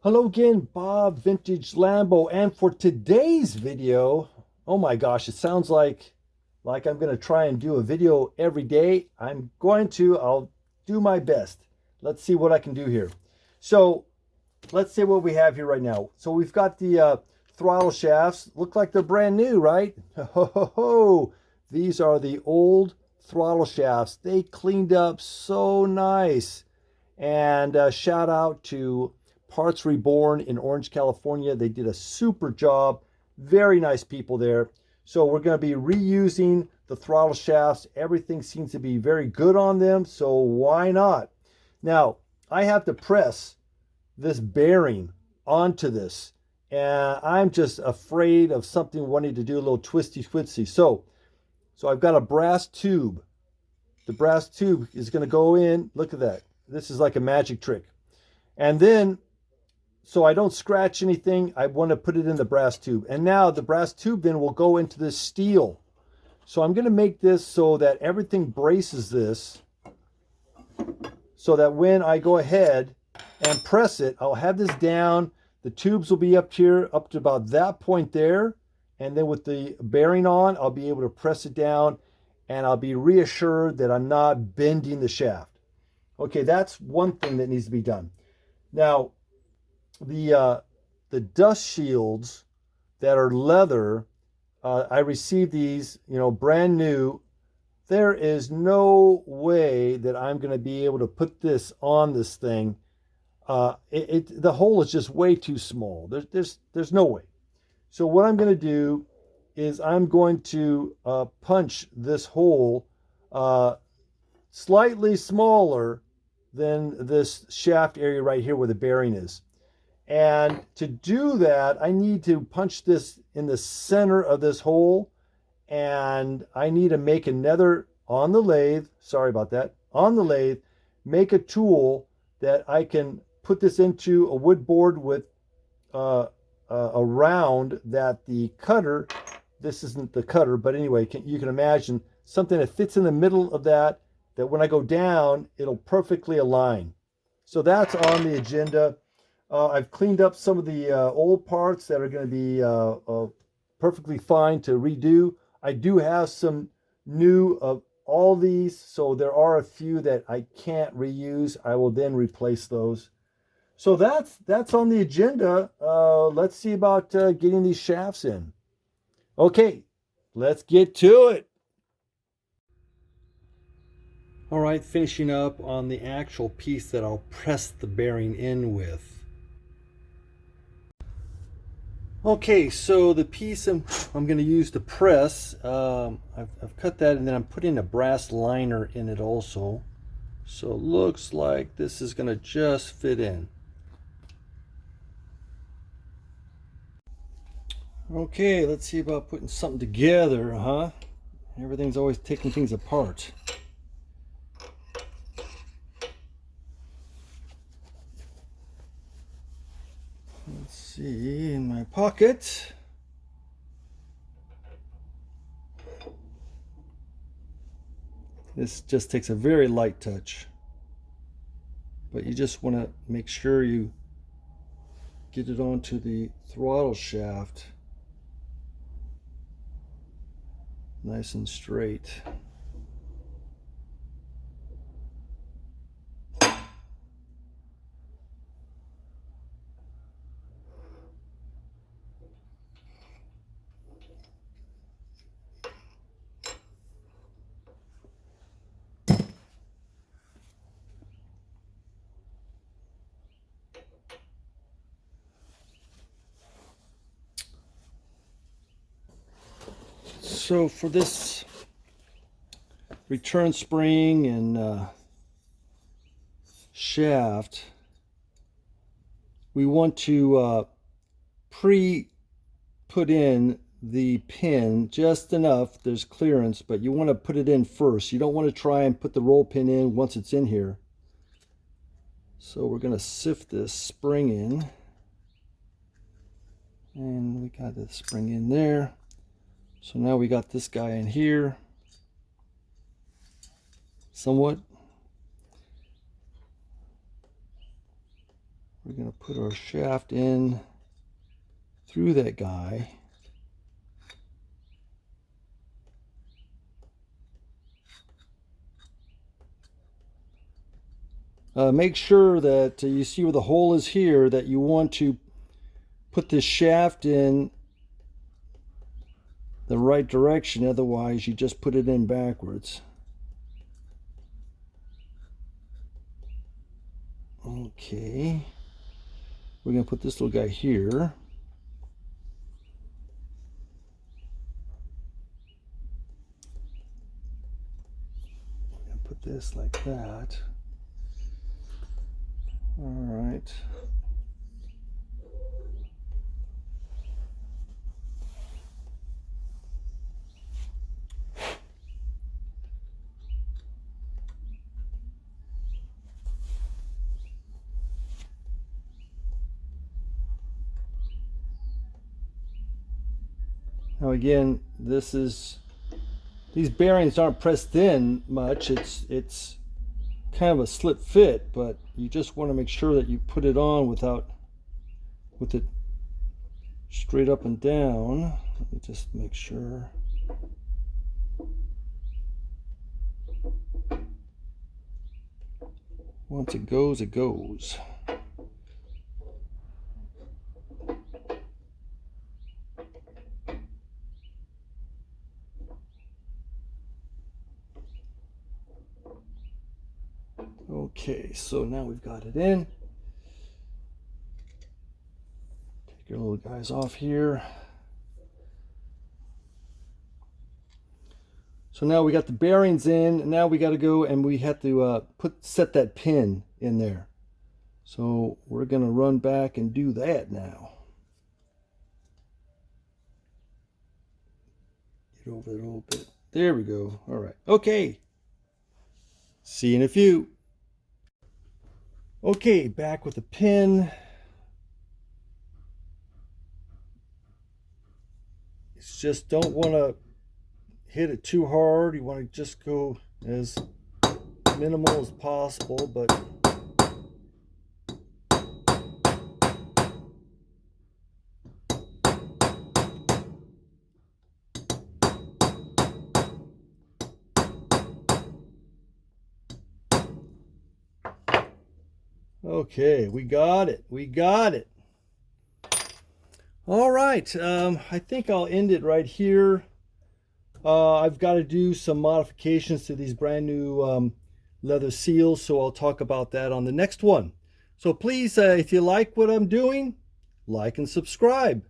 Hello again, Bob Vintage Lambo, and for today's video, oh my gosh, it sounds like I'm going to try and do a video every day. I'll do my best. Let's see what I can do here. So let's see what we have here right now. So we've got the throttle shafts. Look like they're brand new, right? Ho, ho, ho. These are the old throttle shafts. They cleaned up so nice. And shout out to Parts Reborn in Orange, California. They did a super job. Very nice people there. So we're going to be reusing the throttle shafts. Everything seems to be very good on them, so why not? Now, I have to press this bearing onto this, and I'm just afraid of something wanting to do a little twisty. So I've got a brass tube. The brass tube is going to go in. Look at that. This is like a magic trick. And then, so I don't scratch anything, I want to put it in the brass tube. And now the brass tube then will go into this steel. So I'm going to make this so that everything braces this, so that when I go ahead and press it, I'll have this down. The tubes will be up here, up to about that point there. And then with the bearing on, I'll be able to press it down, and I'll be reassured that I'm not bending the shaft. Okay, that's one thing that needs to be done. Now, the dust shields that are leather, I received these, brand new. There is no way that I'm going to be able to put this on this thing. The hole is just way too small. There's no way. So what I'm going to do is I'm going to punch this hole slightly smaller than this shaft area right here where the bearing is. And to do that, I need to punch this in the center of this hole, and I need to make another on the lathe, sorry about that, on the lathe, make a tool that I can put this into a wood board with a round that the cutter, this isn't the cutter, but anyway, you can imagine something that fits in the middle of that when I go down, it'll perfectly align. So that's on the agenda. I've cleaned up some of the old parts that are going to be perfectly fine to redo. I do have some new of all these, so there are a few that I can't reuse. I will then replace those. So that's on the agenda. Let's see about getting these shafts in. Okay, let's get to it. All right, finishing up on the actual piece that I'll press the bearing in with. Okay, so the piece I'm going to use to press, I've cut that, and then I'm putting a brass liner in it also. So it looks like this is going to just fit in. Okay, let's see about putting something together, huh? Everything's always taking things apart. Let's see, in my pocket. This just takes a very light touch. But you just want to make sure you get it onto the throttle shaft nice and straight. So for this return spring and shaft, we want to put in the pin just enough. There's clearance, but you want to put it in first. You don't want to try and put the roll pin in once it's in here. So we're going to sift this spring in, and we got the spring in there. So now we got this guy in here somewhat. we're going to put our shaft in through that guy. Make sure that you see where the hole is here, that you want to put this shaft in the right direction, otherwise you just put it in backwards. Okay, we're going to put this little guy here. I'm going to put this like that. All right. Now again, these bearings aren't pressed in much. It's kind of a slip fit, but you just want to make sure that you put it on with it straight up and down. Let me just make sure. Once it goes, it goes. Okay, so now we've got it in. Take your little guys off here. So now we got the bearings in. Now we got to go and we have to set that pin in there. So we're going to run back and do that now. Get over it a little bit. There we go. All right. Okay. See you in a few. Okay, back with the pin. It's just don't want to hit it too hard. You want to just go as minimal as possible, but okay, we got it. We got it. All right. I think I'll end it right here. I've got to do some modifications to these brand new leather seals, so I'll talk about that on the next one. So please, if you like what I'm doing, like and subscribe.